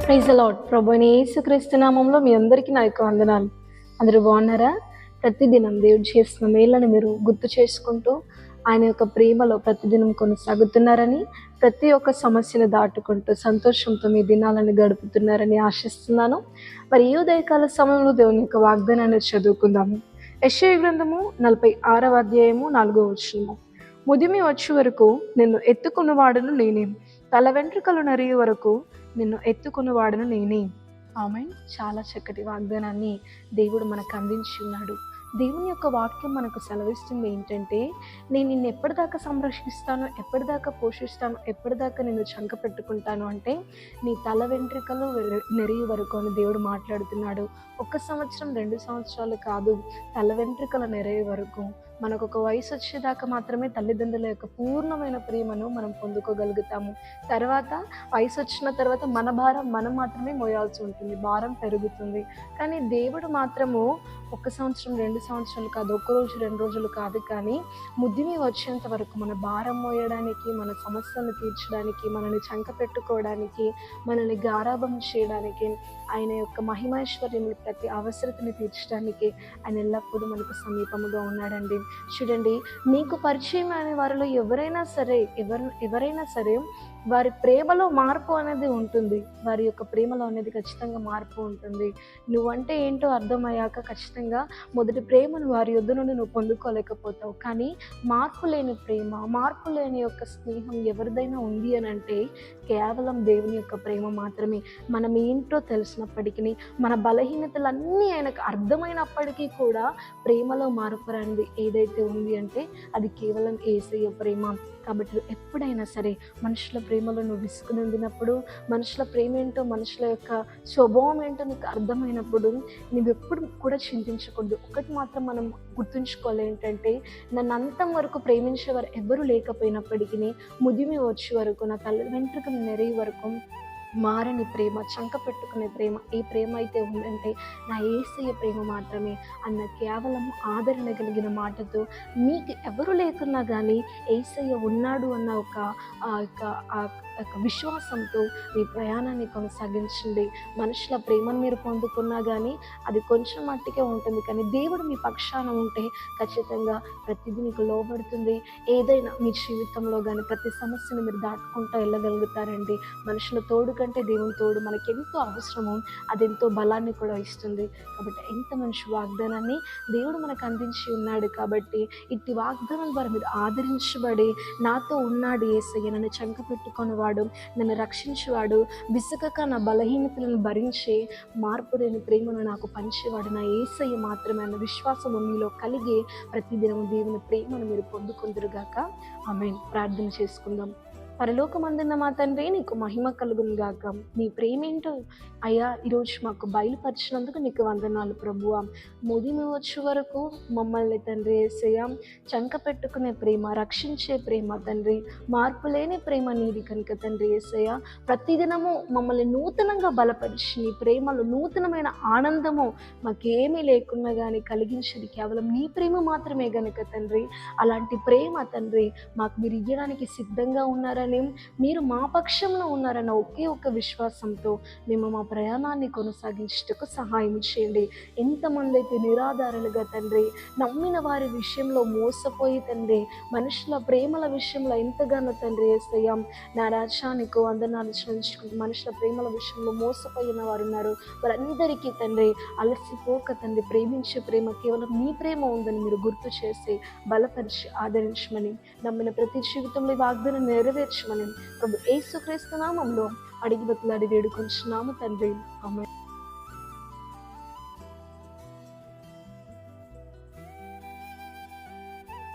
Praise the lord. ప్రభువైన యేసుక్రీస్తు నామంలో మీ అందరికీ నా యొక్క వందనాలు. అందరూ బాగున్నారా? ప్రతిదినం దేవుడు చేసిన మేళ్ళను మీరు గుర్తు చేసుకుంటూ ఆయన యొక్క ప్రేమలో ప్రతిదినం కొనసాగుతున్నారని, ప్రతి ఒక్క సమస్యను దాటుకుంటూ సంతోషంతో మీ దినాలను గడుపుతున్నారని ఆశిస్తున్నాను. మరి ఈ ఉదయకాల సమయంలో దేవుని యొక్క వాగ్దానాన్ని చదువుకుందాము. యెషయా గ్రంథము 46వ అధ్యాయము 4వ వచనము. ముదిమి వచ్చే వరకు నిన్ను ఎత్తుకున్నవాడును నేనే, తల వెంట్రుకలు నరియు వరకు నిన్ను ఎత్తుకున్నవాడును నేనే. ఆమేన్. చాలా చక్కటి వాగ్దానాన్ని దేవుడు మనకు అందించి ఉన్నాడు. దేవుని యొక్క వాక్యం మనకు సెలవిస్తుంది ఏంటంటే, నేను నిన్ను ఎప్పటిదాకా సంరక్షిస్తాను, ఎప్పటిదాకా పోషిస్తాను, ఎప్పటిదాకా నిన్ను చంక పెట్టుకుంటాను అంటే నీ తల వెంట్రుకలు నెరిగి వరకు అని దేవుడు మాట్లాడుతున్నాడు. 1 సంవత్సరం 2 సంవత్సరాలు కాదు, తల వెంట్రుకల నెరగే వరకు. మనకు ఒక వయసు వచ్చేదాకా మాత్రమే తల్లిదండ్రుల యొక్క పూర్ణమైన ప్రేమను మనం పొందుకోగలుగుతాము. తర్వాత వయసు వచ్చిన తర్వాత మన భారం మనం మాత్రమే మోయాల్సి ఉంటుంది, భారం పెరుగుతుంది. కానీ దేవుడు మాత్రము 1 సంవత్సరం 2 సంవత్సరాలు కాదు, 1 రోజు 2 రోజులు కాదు, కానీ ముద్దిమి వచ్చేంత వరకు మన భారం మోయడానికి, మన సమస్యలను తీర్చడానికి, మనల్ని చంక పెట్టుకోవడానికి, మనల్ని గారాబం చేయడానికి, ఆయన యొక్క మహిమైశ్వర్యములు ప్రతి అవసరతని తీర్చడానికి ఆయన ఎల్లప్పుడూ మనకు సమీపముగా ఉన్నాడండి. చూడండి, మీకు పరిచయం అయిన వారిలో ఎవరైనా సరే వారి ప్రేమలో మార్పు అనేది ఉంటుంది. వారి యొక్క ప్రేమలో అనేది ఖచ్చితంగా మార్పు ఉంటుంది. నువ్వంటే ఏంటో అర్థమయ్యాక ఖచ్చితంగా మొదటి ప్రేమను వారి యొద్ద నుండి నువ్వు పొందుకోలేకపోతావు. కానీ మార్పు లేని ప్రేమ, మార్పు లేని యొక్క స్నేహం ఎవరిదైనా ఉంది అని అంటే కేవలం దేవుని యొక్క ప్రేమ మాత్రమే. మనం ఏంటో తెలిసినప్పటికీ, మన బలహీనతలన్నీ ఆయనకు అర్థమైనప్పటికీ కూడా ప్రేమలో మార్పు రండి ఏదైతే ఉంది అంటే అది కేవలం యేసయ్య ప్రేమ. కాబట్టి ఎప్పుడైనా సరే మనుషుల ప్రేమలో నువ్వు విసుగునందినప్పుడు, మనుషుల ప్రేమ ఏంటో, మనుషుల యొక్క స్వభావం ఏంటో నీకు అర్థమైనప్పుడు నువ్వు ఎప్పుడు కూడా చింతించకూడదు. ఒకటి మాత్రం మనం గుర్తుంచుకోవాలి ఏంటంటే, నన్ను అంతం వరకు ప్రేమించేవారు ఎవరు లేకపోయినప్పటికీ ముదిమి వచ్చే వరకు, నా తల వెంట్రుకలు నెరగే వరకు మారని ప్రేమ, చంక పెట్టుకునే ప్రేమ, ఏ ప్రేమ అయితే ఉందంటే నా యేసయ్య ప్రేమ మాత్రమే అన్న కేవలం ఆదరణ కలిగిన మాటతో, మీకు ఎవరు లేకున్నా కానీ యేసయ్య ఉన్నాడు అన్న ఒక విశ్వాసంతో మీ ప్రయాణాన్ని కొనసాగించండి. మనుషుల ప్రేమను మీరు పొందుకున్నా కానీ అది కొంచెం మట్టికే ఉంటుంది, కానీ దేవుడు మీ పక్షాన ఉంటే ఖచ్చితంగా ప్రతిదీ మీకు లోబడుతుంది. ఏదైనా మీ జీవితంలో కానీ ప్రతి సమస్యను మీరు దాటుకుంటూ వెళ్ళగలుగుతారండి. మనుషుల తోడు కంటే దేవుని తోడు మనకి ఎంతో అవసరమో, అది ఎంతో బలాన్ని కూడా ఇస్తుంది. కాబట్టి ఎంత మంచి వాగ్దానాన్ని దేవుడు మనకు అందించి ఉన్నాడు. కాబట్టి ఇట్టి వాగ్దానం ద్వారా మీరు ఆదరించబడి, నాతో ఉన్నాడు యేసయ్య, నన్ను చంక పెట్టుకొని వాడు, నన్ను రక్షించేవాడు, విసుగక నా బలహీనతలను భరించి మార్పు లేని ప్రేమను నాకు పంచేవాడు నా యేసయ్య మాత్రమే అన్న విశ్వాసము మీలో కలిగి ప్రతిదినం దేవుని ప్రేమను మీరు పొందుకుందురుగాక. ఆమేన్. ప్రార్థన చేసుకుందాం. పరలోకమందున్న మా తండ్రి, నీకు మహిమ కలుగును గాక. నీ ప్రేమేంటో అయ్యా ఈరోజు మాకు బయలుపరిచినందుకు నీకు వందనాలు ప్రభువా. ముదిమి వచ్చే వరకు మమ్మల్ని తండ్రి యేసయ్య చంక పెట్టుకునే ప్రేమ, రక్షించే ప్రేమ తండ్రి, మార్పు లేని ప్రేమ నీది కనుక తండ్రి యేసయ్య, ప్రతిదినము మమ్మల్ని నూతనంగా బలపరిచి నీ ప్రేమలో నూతనమైన ఆనందము మాకేమీ లేకున్నా కానీ కలిగించేది కేవలం నీ ప్రేమ మాత్రమే గనుక తండ్రి, అలాంటి ప్రేమ తండ్రి మాకు మీరు ఇవ్వడానికి సిద్ధంగా ఉన్నారని, మీరు మా పక్షంలో ఉన్నారన్న ఒకే ఒక విశ్వాసంతో మేము మా ప్రయాణాన్ని కొనసాగించుటకు సహాయం చేయండి. ఎంతమంది అయితే నిరాధారులుగా తండ్రి, నమ్మిన వారి విషయంలో మోసపోయి తండ్రి, మనుషుల ప్రేమల విషయంలో ఎంతగానో తండ్రి యేసయ్య నా రాజ్యానికి వందనాలు చెల్లించుకుంటూ మనుషుల ప్రేమల విషయంలో మోసపోయిన వారు ఉన్నారు. వారందరికీ తండ్రి అలసిపోక తండ్రి, ప్రేమించే ప్రేమ కేవలం నీ ప్రేమ ఉందని మీరు గుర్తు చేసి బలపరిచి ఆదరించమని, నమ్మిన ప్రతి జీవితంలో ఈ వాగ్దానం నెరవేర్చమని ప్రభు యేసుక్రీస్తు నామములో అడిగి బతులాడి వేడుకొంచున్నాము తండ్రి. ఆమేన్.